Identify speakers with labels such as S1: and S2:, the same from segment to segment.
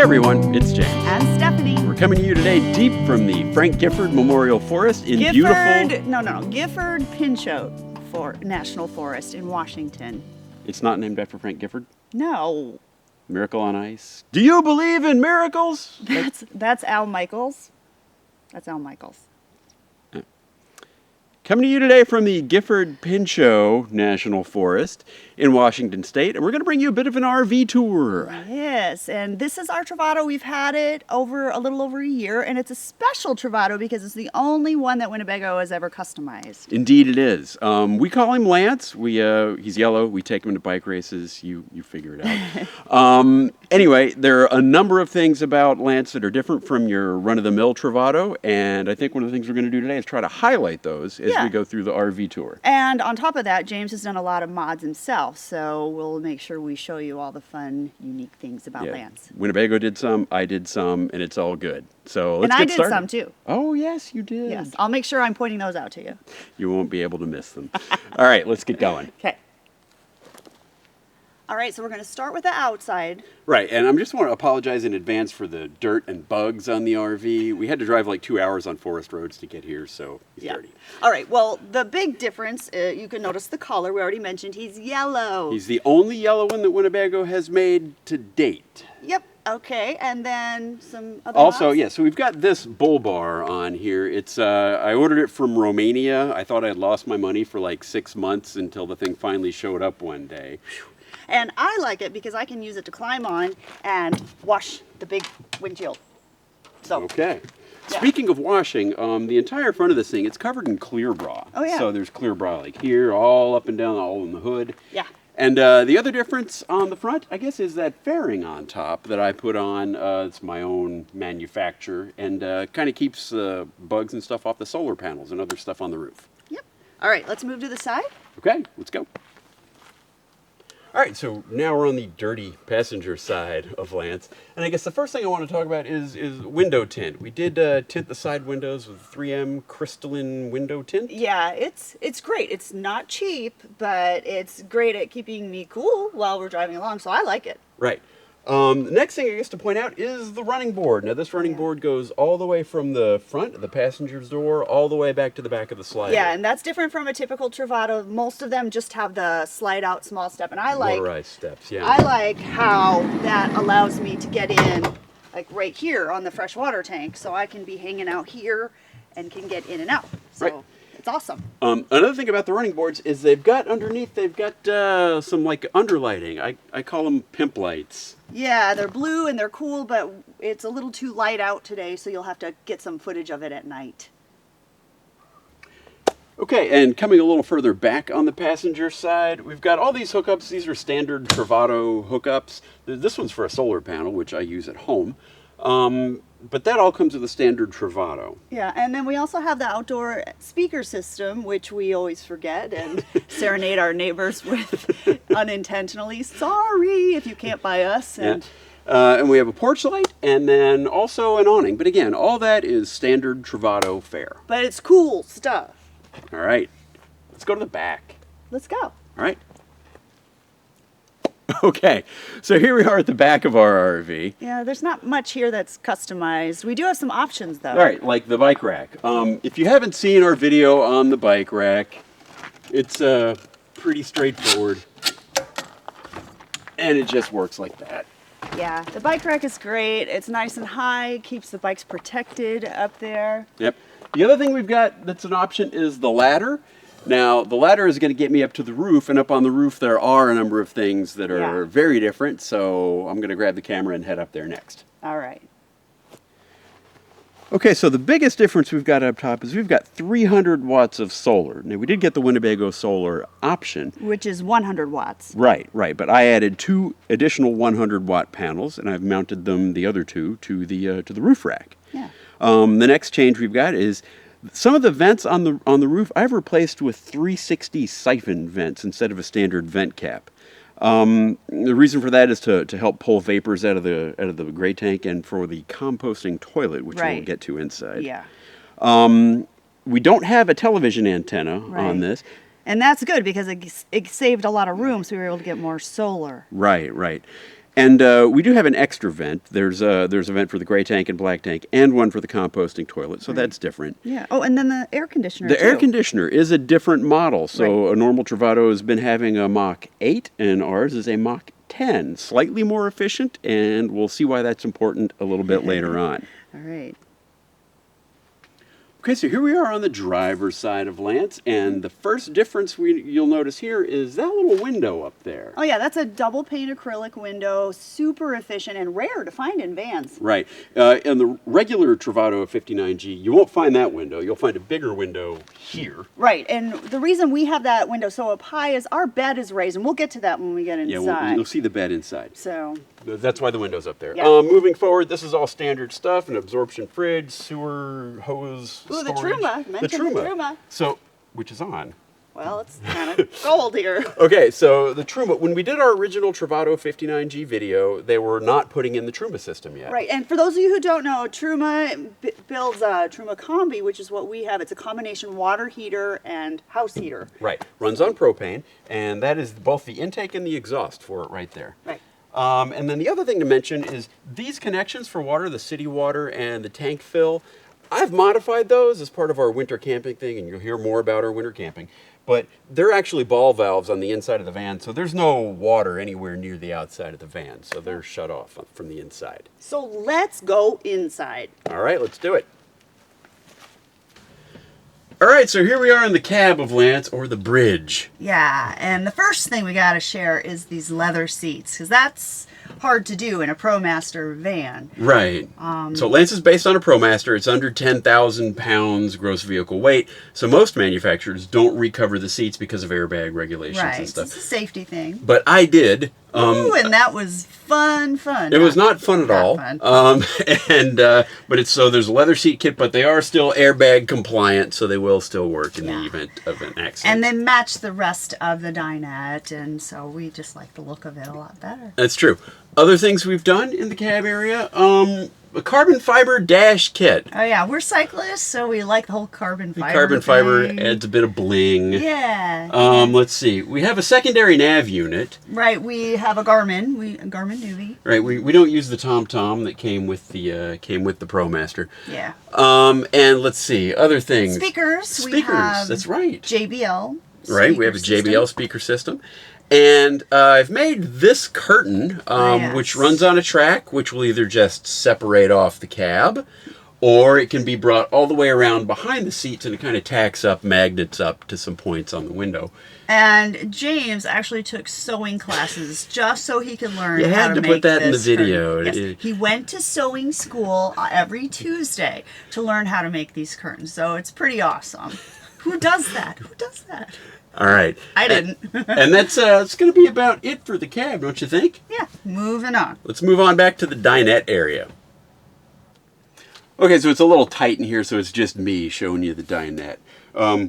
S1: everyone, it's James.
S2: And Stephanie.
S1: We're coming to you today deep from the Frank Gifford Memorial Forest in
S2: Gifford Pinchot National Forest in Washington.
S1: It's not named after Frank Gifford?
S2: No.
S1: Miracle on Ice. Do you believe in miracles?
S2: That's Al Michaels. That's Al Michaels.
S1: Coming to you today from the Gifford Pinchot National Forest in Washington State, and we're going to bring you a bit of an RV tour.
S2: Yes, and this is our Travato. We've had it a little over a year, and it's a special Travato because it's the only one that Winnebago has ever customized.
S1: Indeed it is. We call him Lance. He's yellow. We take him to bike races. You figure it out. Anyway, there are a number of things about Lance that are different from your run-of-the-mill Travato, and I think one of the things we're going to do today is try to highlight those as we go through the RV tour.
S2: And on top of that, James has done a lot of mods himself, so we'll make sure we show you all the fun, unique things about Lance.
S1: Winnebago did some, I did some, and it's all good. So let's
S2: get started. And I did some too.
S1: Oh, yes, you did.
S2: Yes, I'll make sure I'm pointing those out to you.
S1: You won't be able to miss them. All right, let's get going.
S2: Okay. All right, so we're going to start with the outside.
S1: Right, and I just want to apologize in advance for the dirt and bugs on the RV. We had to drive like 2 hours on forest roads to get here, so he's dirty.
S2: All right, well, the big difference, you can notice the color. We already mentioned he's yellow.
S1: He's the only yellow one that Winnebago has made to date.
S2: Yep, okay, and then some other
S1: Also,
S2: mods?
S1: yeah, so we've got this bull bar on here. It's I ordered it from Romania. I thought I had lost my money for like 6 months until the thing finally showed up one day.
S2: And I like it because I can use it to climb on and wash the big windshield. So.
S1: Okay. Yeah. Speaking of washing, the entire front of this thing, it's covered in clear bra.
S2: Oh, yeah.
S1: So there's clear bra like here, all up and down, all in the hood.
S2: Yeah.
S1: And the other difference on the front, I guess, is that fairing on top that I put on. It's my own manufacture and kind of keeps bugs and stuff off the solar panels and other stuff on the roof.
S2: Yep. All right, let's move to the side.
S1: Okay, let's go. All right, so now we're on the dirty passenger side of Lance. And I guess the first thing I want to talk about is window tint. We did tint the side windows with 3M crystalline window tint.
S2: Yeah, it's great. It's not cheap, but it's great at keeping me cool while we're driving along, so I like it.
S1: Right. The next thing I guess to point out is the running board. Now this running board goes all the way from the front of the passenger's door all the way back to the back of the slider.
S2: Yeah, and that's different from a typical Travato. Most of them just have the slide out small step, and I like
S1: motorized steps. Yeah.
S2: I like how that allows me to get in like right here on the fresh water tank, so I can be hanging out here and can get in and out. So
S1: right.
S2: It's awesome.
S1: Another thing about the running boards is they've got underneath, they've got some like underlighting. I call them pimp lights.
S2: Yeah, they're blue and they're cool, but it's a little too light out today, so you'll have to get some footage of it at night.
S1: Okay, and coming a little further back on the passenger side, we've got all these hookups. These are standard Travato hookups. This one's for a solar panel, which I use at home. But that all comes with a standard Travato.
S2: Yeah, and then we also have the outdoor speaker system, which we always forget and serenade our neighbors with unintentionally. Sorry if you can't buy us. And,
S1: and we have a porch light and then also an awning. But again, all that is standard Travato fare.
S2: But it's cool stuff.
S1: All right, let's go to the back.
S2: Let's go.
S1: All right. Okay, so here we are at the back of our RV.
S2: Yeah, there's not much here that's customized. We do have some options, though.
S1: All right, like the bike rack. If you haven't seen our video on the bike rack, it's pretty straightforward, and it just works like that.
S2: Yeah, the bike rack is great. It's nice and high, keeps the bikes protected up there.
S1: Yep. The other thing we've got that's an option is the ladder. Now, the ladder is going to get me up to the roof, and up on the roof there are a number of things that are very different, so I'm going to grab the camera and head up there next.
S2: All right.
S1: Okay, so the biggest difference we've got up top is we've got 300 watts of solar. Now, we did get the Winnebago solar option.
S2: Which is 100 watts.
S1: Right, but I added 2 additional 100-watt panels, and I've mounted them, the other 2, to the roof rack.
S2: Yeah.
S1: The next change we've got is some of the vents on the roof I've replaced with 360 siphon vents instead of a standard vent cap. The reason for that is to help pull vapors out of the gray tank and for the composting toilet, which we'll get to inside.
S2: Yeah.
S1: We don't have a television antenna on this.
S2: And that's good because it saved a lot of room, so we were able to get more solar.
S1: Right. And we do have an extra vent. There's a vent for the gray tank and black tank, and one for the composting toilet. So that's different.
S2: Yeah. Oh, and then the air conditioner.
S1: The air conditioner is a different model. So
S2: Right.
S1: a normal Travato has been having a Mach 8, and ours is a Mach 10. Slightly more efficient, and we'll see why that's important a little bit later on.
S2: All right.
S1: Okay, so here we are on the driver's side of Lance, and the first difference you'll notice here is that little window up there.
S2: Oh yeah, that's a double pane acrylic window, super efficient and rare to find in vans.
S1: Right. In the regular Travato 59G, you won't find that window. You'll find a bigger window here.
S2: Right, and the reason we have that window so up high is our bed is raised, and we'll get to that when we get inside.
S1: Yeah, you'll see the bed inside.
S2: So
S1: That's why the window's up there.
S2: Yeah.
S1: Moving forward, this is all standard stuff: an absorption fridge, sewer, hose,
S2: ooh, the
S1: storage.
S2: Truma. Mention the Truma.
S1: So, which is on.
S2: Well, it's kind of gold here.
S1: Okay, so the Truma, when we did our original Travato 59G video, they were not putting in the Truma system yet.
S2: Right, and for those of you who don't know, Truma builds a Truma Combi, which is what we have. It's a combination water heater and house heater.
S1: Right, runs on propane, and that is both the intake and the exhaust for it right there.
S2: Right.
S1: And then the other thing to mention is these connections for water, the city water and the tank fill, I've modified those as part of our winter camping thing, and you'll hear more about our winter camping. But they're actually ball valves on the inside of the van, so there's no water anywhere near the outside of the van, so they're shut off from the inside.
S2: So let's go inside.
S1: All right, let's do it. All right, so here we are in the cab of Lance, or the bridge.
S2: Yeah, and the first thing we got to share is these leather seats, because that's hard to do in a ProMaster van.
S1: Right. So Lance is based on a ProMaster. It's under 10,000 pounds gross vehicle weight. So most manufacturers don't recover the seats because of airbag regulations
S2: Right,
S1: and stuff.
S2: it's a safety thing.
S1: But I did.
S2: Ooh, and that was fun.
S1: It was not fun at all.
S2: Fun.
S1: But it's so there's a leather seat kit, but they are still airbag compliant, so they will still work in the event of an accident.
S2: And they match the rest of the dinette, and so we just like the look of it a lot better.
S1: That's true. Other things we've done in the cab area, a carbon fiber dash kit.
S2: Oh yeah, we're cyclists, so we like the whole carbon fiber.
S1: Carbon fiber
S2: thing.
S1: adds a bit of bling.
S2: Yeah.
S1: Let's see. We have a secondary nav unit.
S2: Right, we have a Garmin, a Garmin Newbie.
S1: Right, we don't use the TomTom that came with the ProMaster.
S2: Yeah.
S1: And let's see other things.
S2: Speakers. We have
S1: That's right.
S2: JBL.
S1: Right, we have a
S2: speaker
S1: JBL
S2: system.
S1: speaker system. And I've made this curtain,
S2: Yes.
S1: which runs on a track, which will either just separate off the cab, or it can be brought all the way around behind the seats, and it kind of tacks up, magnets up to some points on the window.
S2: And James actually took sewing classes just so he could learn
S1: You
S2: how
S1: had
S2: to
S1: to
S2: make
S1: put that in the
S2: this
S1: video.
S2: curtain. Yes. He went to sewing school every Tuesday to learn how to make these curtains. So it's pretty awesome. Who does that? Who does that?
S1: All right.
S2: I didn't.
S1: And that's it's going to be about it for the cab, don't you think?
S2: Yeah, moving on.
S1: Let's move on back to the dinette area. Okay, so it's a little tight in here, so it's just me showing you the dinette,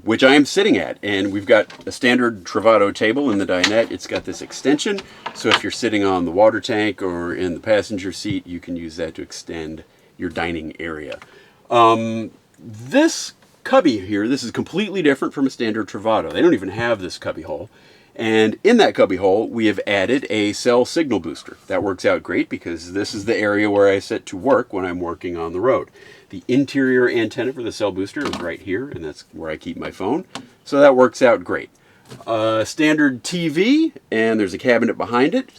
S1: which I am sitting at. And we've got a standard Travato table in the dinette. It's got this extension, so if you're sitting on the water tank or in the passenger seat, you can use that to extend your dining area. This cubby here, this is completely different from a standard Travato. They don't even have this cubby hole. And in that cubby hole, we have added a cell signal booster. That works out great because this is the area where I set to work when I'm working on the road. The interior antenna for the cell booster is right here, and that's where I keep my phone. So that works out great. Standard TV, and there's a cabinet behind it.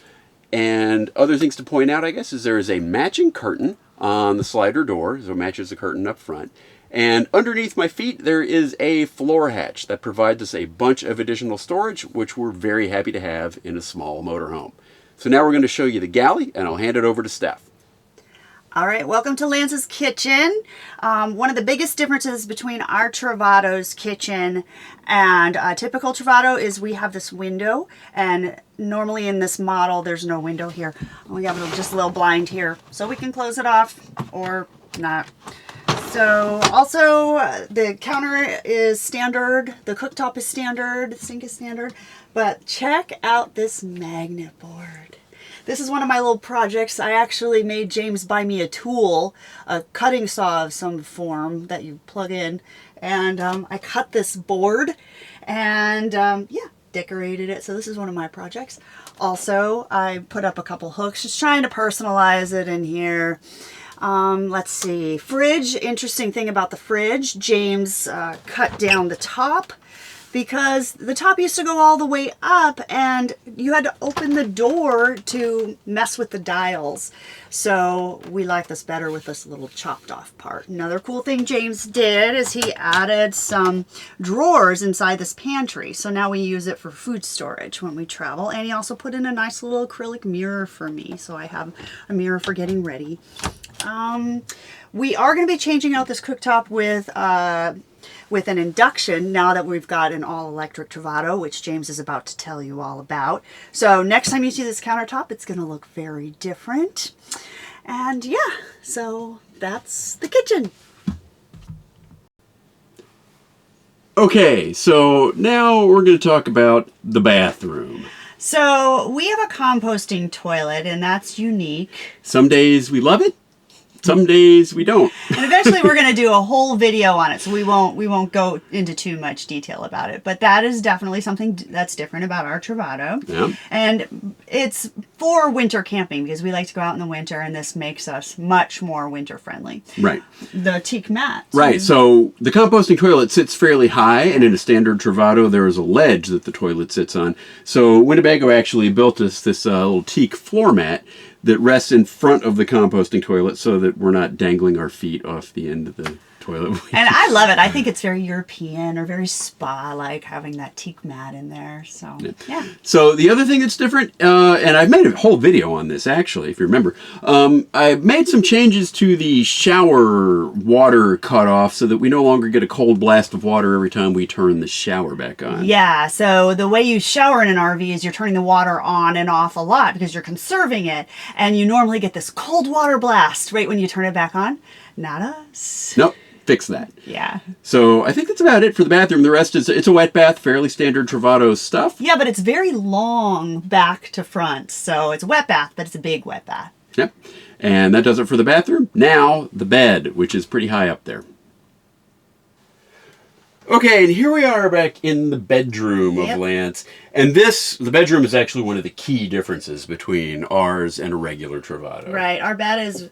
S1: And other things to point out, I guess, is there is a matching curtain on the slider door, so it matches the curtain up front. And underneath my feet, there is a floor hatch that provides us a bunch of additional storage, which we're very happy to have in a small motorhome. So now we're going to show you the galley, and I'll hand it over to Steph.
S2: All right, welcome to Lance's kitchen. One of the biggest differences between our Travato's kitchen and a typical Travato is we have this window, and normally in this model, there's no window here. We have just a little blind here, so we can close it off or not. So also the counter is standard, the cooktop is standard, the sink is standard, but check out this magnet board. This is one of my little projects. I actually made James buy me a tool, a cutting saw of some form that you plug in, and I cut this board and yeah, decorated it. So this is one of my projects. Also, I put up a couple hooks, just trying to personalize it in here. Let's see. Fridge. Interesting thing about the fridge. James cut down the top because the top used to go all the way up and you had to open the door to mess with the dials. So we like this better with this little chopped off part. Another cool thing James did is he added some drawers inside this pantry. So now we use it for food storage when we travel. And he also put in a nice little acrylic mirror for me. So I have a mirror for getting ready. We are going to be changing out this cooktop with an induction now that we've got an all-electric Travato, which James is about to tell you all about. So next time you see this countertop, it's going to look very different. And yeah, so that's the kitchen.
S1: Okay, so now we're going to talk about the bathroom.
S2: So we have a composting toilet, and that's unique.
S1: Some days we love it. Some days we don't.
S2: And eventually we're going to do a whole video on it, so we won't go into too much detail about it. But that is definitely something that's different about our Travato.
S1: Yeah.
S2: And it's for winter camping because we like to go out in the winter, and this makes us much more winter friendly.
S1: Right.
S2: The teak mat.
S1: Right. So the composting toilet sits fairly high, and in a standard Travato there is a ledge that the toilet sits on. So Winnebago actually built us this little teak floor mat that rests in front of the composting toilet so that we're not dangling our feet off the end of the toilet.
S2: And I love it. I think it's very European or very spa-like having that teak mat in there. So, yeah.
S1: So the other thing that's different, and I've made a whole video on this actually, if you remember, I've made some changes to the shower water cutoff so that we no longer get a cold blast of water every time we turn the shower back on.
S2: Yeah, so the way you shower in an RV is you're turning the water on and off a lot because you're conserving it, and you normally get this cold water blast right when you turn it back on. Not us.
S1: Nope. Fix that.
S2: Yeah.
S1: So I think that's about it for the bathroom. The rest is, it's a wet bath, fairly standard Travato stuff.
S2: Yeah, but it's very long back to front. So it's a wet bath, but it's a big wet bath.
S1: Yep. And that does it for the bathroom. Now, the bed, which is pretty high up there. Okay, and here we are back in the bedroom of Lance. And the bedroom is actually one of the key differences between ours and a regular Travato.
S2: Right. Our bed is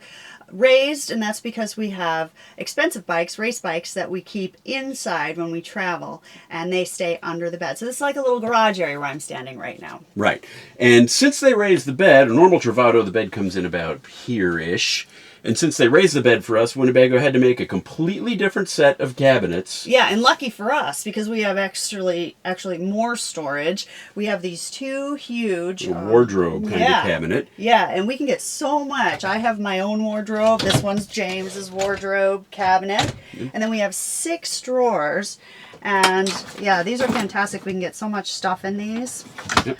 S2: raised, and that's because we have expensive bikes, race bikes, that we keep inside when we travel, and they stay under the bed. So this is like a little garage area where I'm standing right now.
S1: Right. And since they raised the bed, a normal Travato, the bed comes in about here-ish. And since they raised the bed for us, Winnebago had to make a completely different set of cabinets.
S2: Yeah, and lucky for us, because we have actually more storage. We have these two huge
S1: wardrobe kind of cabinet.
S2: Yeah, and we can get so much. I have my own wardrobe. This one's James's wardrobe cabinet. And then we have 6 drawers. And yeah, these are fantastic. We can get so much stuff in these. Yep.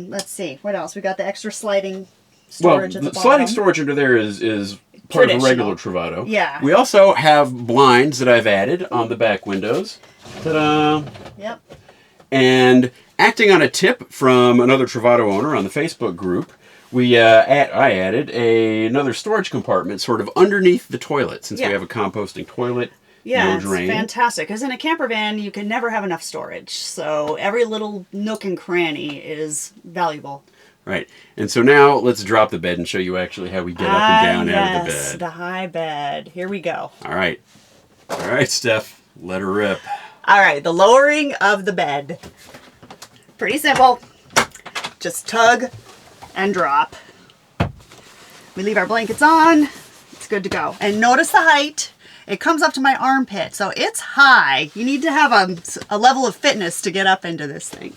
S2: Let's see. What else? We got the extra sliding storage at the bottom.
S1: Sliding storage under there is part of a regular Travato.
S2: Yeah.
S1: We also have blinds that I've added on the back windows. Ta-da!
S2: Yep.
S1: And acting on a tip from another Travato owner on the Facebook group, I added another storage compartment sort of underneath the toilet, since we have a composting toilet.
S2: Yeah,
S1: no drain.
S2: It's fantastic, because in a camper van you can never have enough storage, so every little nook and cranny is valuable.
S1: Right. And so now let's drop the bed and show you actually how we get up and down out of the bed.
S2: Yes, the high bed. Here we go.
S1: All right. All right, Steph. Let her rip.
S2: All right, the lowering of the bed. Pretty simple. Just tug and drop. We leave our blankets on. It's good to go. And notice the height. It comes up to my armpit, so it's high. You need to have a level of fitness to get up into this thing.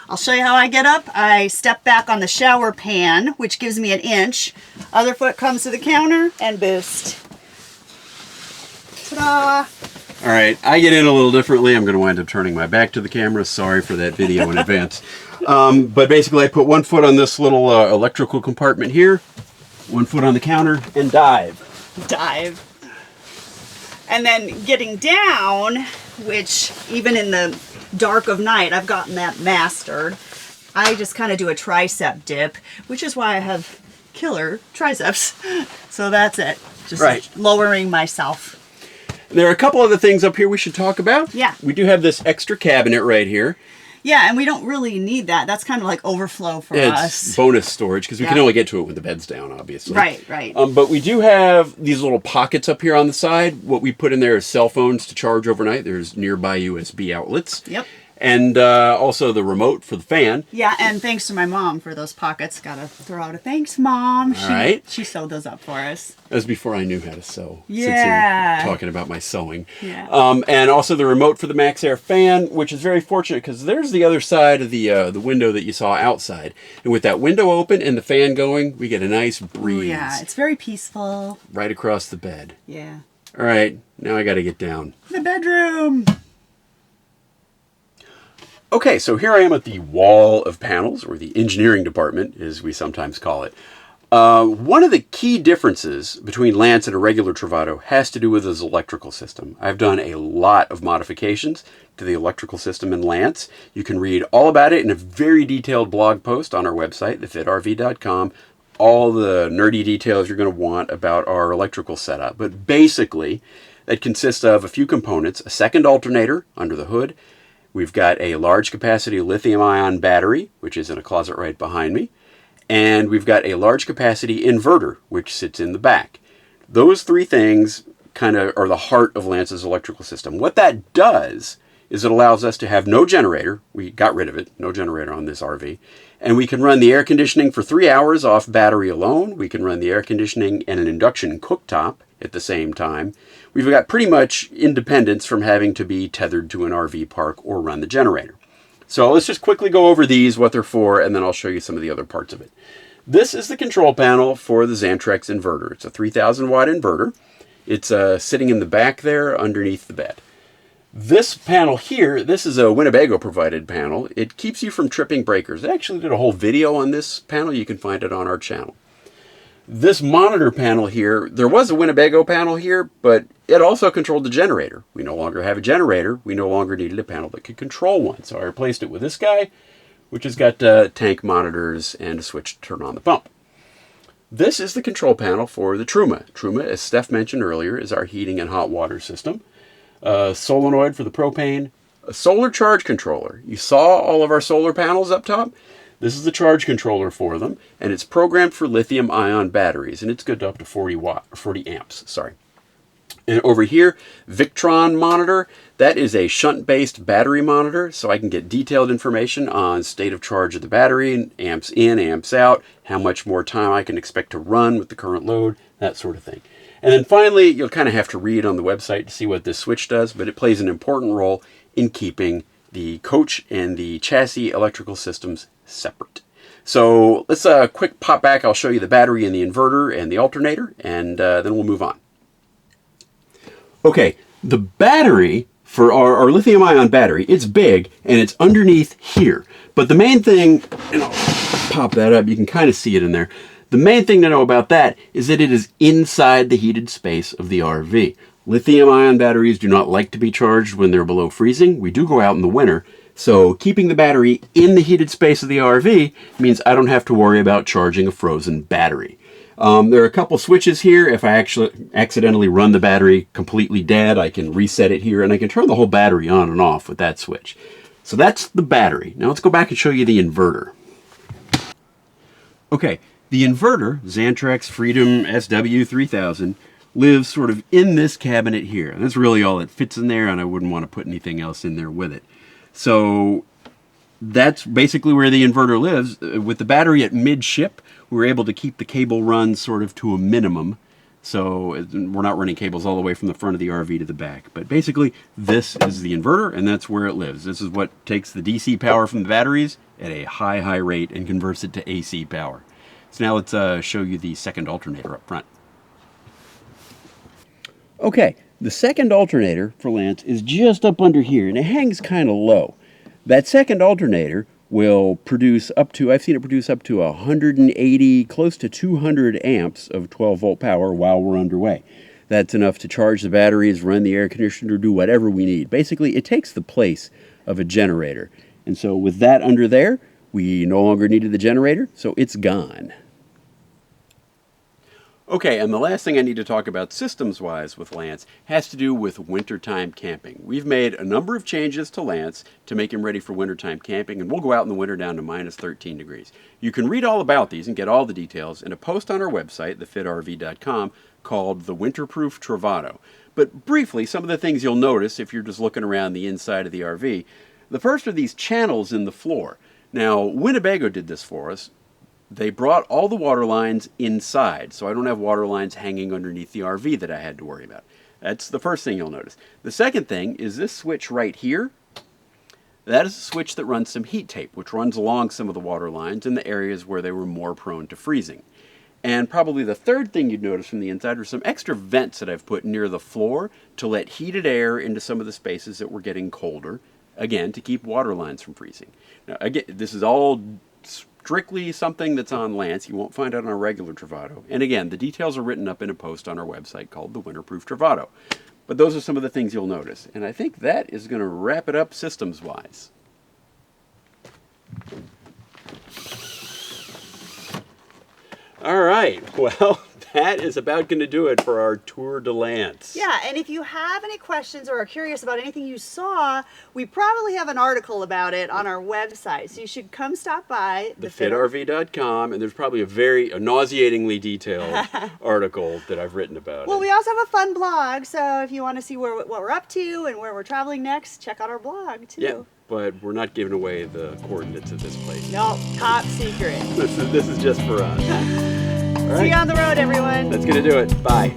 S2: I'll show you how I get up. I step back on the shower pan, which gives me an inch. Other foot comes to the counter and boost. Ta-da!
S1: All right, I get in a little differently. I'm going to wind up turning my back to the camera. Sorry for that video in advance. But basically, I put one foot on this little electrical compartment here, one foot on the counter, and dive.
S2: Dive. And then getting down, which even in the dark of night, I've gotten that mastered. I just kind of do a tricep dip, which is why I have killer triceps. So that's it. Just lowering myself.
S1: There are a couple other things up here we should talk about.
S2: Yeah.
S1: We do have this extra cabinet right here.
S2: Yeah, and we don't really need that. That's kind of like overflow for
S1: It's
S2: us.
S1: bonus storage because we can
S2: Yeah.
S1: only get to it when the bed's down, obviously.
S2: Right, right.
S1: But we do have these little pockets up here on the side. What we put in there is cell phones to charge overnight. There's nearby USB outlets.
S2: Yep.
S1: And also the remote for the fan.
S2: Yeah, and thanks to my mom for those pockets. Gotta throw out a thanks, Mom. She sewed those up for us.
S1: That was before I knew how to sew.
S2: Yeah.
S1: Since you're talking about my sewing.
S2: Yeah.
S1: And also the remote for the Max Air fan, which is very fortunate because there's the other side of the window that you saw outside. And with that window open and the fan going, we get a nice breeze.
S2: Ooh, yeah, it's very peaceful.
S1: Right across the bed.
S2: Yeah.
S1: All right, now I got to get down.
S2: The bedroom.
S1: Okay, so here I am at the wall of panels, or the engineering department, as we sometimes call it. One of the key differences between Lance and a regular Travato has to do with his electrical system. I've done a lot of modifications to the electrical system in Lance. You can read all about it in a very detailed blog post on our website, thefitrv.com. All the nerdy details you're going to want about our electrical setup. But basically, that consists of a few components: a second alternator under the hood. We've got a large capacity lithium-ion battery, which is in a closet right behind me. And we've got a large capacity inverter, which sits in the back. Those three things kind of are the heart of Lance's electrical system. What that does is it allows us to have no generator. We got rid of it, no generator on this RV. And we can run the air conditioning for 3 hours off battery alone. We can run the air conditioning and an induction cooktop at the same time. We've got pretty much independence from having to be tethered to an RV park or run the generator. So let's just quickly go over these, what they're for, and then I'll show you some of the other parts of it. This is the control panel for the Xantrex inverter. It's a 3,000 watt inverter. It's sitting in the back there underneath the bed. This panel here, this is a Winnebago provided panel. It keeps you from tripping breakers. I actually did a whole video on this panel. You can find it on our channel. This monitor panel here, there was a Winnebago panel here, but it also controlled the generator. We no longer have a generator. We no longer needed a panel that could control one. So I replaced it with this guy, which has got tank monitors and a switch to turn on the pump. This is the control panel for the Truma. Truma, as Steph mentioned earlier, is our heating and hot water system. A solenoid for the propane, a solar charge controller. You saw all of our solar panels up top? This is the charge controller for them, and it's programmed for lithium-ion batteries, and it's good up to 40 amps. Sorry. And over here, Victron monitor. That is a shunt-based battery monitor, so I can get detailed information on state of charge of the battery, amps in, amps out, how much more time I can expect to run with the current load, that sort of thing. And then finally, you'll kind of have to read on the website to see what this switch does, but it plays an important role in keeping the coach and the chassis electrical systems separate. So let's quick pop back. I'll show you the battery and the inverter and the alternator, and then we'll move on. Okay, the battery for our lithium-ion battery, it's big and it's underneath here. But the main thing, and I'll pop that up, you can kind of see it in there. The main thing to know about that is that it is inside the heated space of the RV. Lithium-ion batteries do not like to be charged when they're below freezing. We do go out in the winter, so keeping the battery in the heated space of the RV means I don't have to worry about charging a frozen battery. There are a couple switches here. If I actually accidentally run the battery completely dead, I can reset it here, and I can turn the whole battery on and off with that switch. So that's the battery. Now let's go back and show you the inverter. Okay, the inverter, Xantrex Freedom SW3000, lives sort of in this cabinet here. And that's really all that fits in there, and I wouldn't want to put anything else in there with it. So that's basically where the inverter lives. With the battery at midship, we're able to keep the cable run sort of to a minimum. So we're not running cables all the way from the front of the RV to the back. But basically, this is the inverter, and that's where it lives. This is what takes the DC power from the batteries at a high rate and converts it to AC power. So now let's show you the second alternator up front. Okay, the second alternator for Lance is just up under here, and it hangs kind of low. That second alternator will produce up to, I've seen it produce up to 180, close to 200 amps of 12-volt power while we're underway. That's enough to charge the batteries, run the air conditioner, do whatever we need. Basically, it takes the place of a generator. And so with that under there, we no longer needed the generator, so it's gone. Okay, and the last thing I need to talk about systems-wise with Lance has to do with wintertime camping. We've made a number of changes to Lance to make him ready for wintertime camping, and we'll go out in the winter down to minus 13 degrees. You can read all about these and get all the details in a post on our website, thefitrv.com, called the Winterproof Travato. But briefly, some of the things you'll notice if you're just looking around the inside of the RV. The first are these channels in the floor. Now, Winnebago did this for us. They brought all the water lines inside, so I don't have water lines hanging underneath the RV that I had to worry about. That's the first thing you'll notice. The second thing is this switch right here. That is a switch that runs some heat tape, which runs along some of the water lines in the areas where they were more prone to freezing. And probably the third thing you'd notice from the inside are some extra vents that I've put near the floor to let heated air into some of the spaces that were getting colder, again, to keep water lines from freezing. Now, again, this is all strictly something that's on Lance. You won't find it on a regular Travato. And again, the details are written up in a post on our website called the Winterproof Travato. But those are some of the things you'll notice. And I think that is going to wrap it up systems-wise. All right. Well, that is about going to do it for our tour de Lance.
S2: Yeah, and if you have any questions or are curious about anything you saw, we probably have an article about it on our website. So you should come stop by
S1: thefitrv.com, and there's probably a very nauseatingly detailed article that I've written about
S2: Well,
S1: it.
S2: we also have a fun blog, so if you want to see what we're up to and where we're traveling next, check out our blog too.
S1: Yeah, but we're not giving away the coordinates of this place.
S2: No, top secret.
S1: This is just for us. All right.
S2: See you on the road, everyone.
S1: That's going to do it. Bye.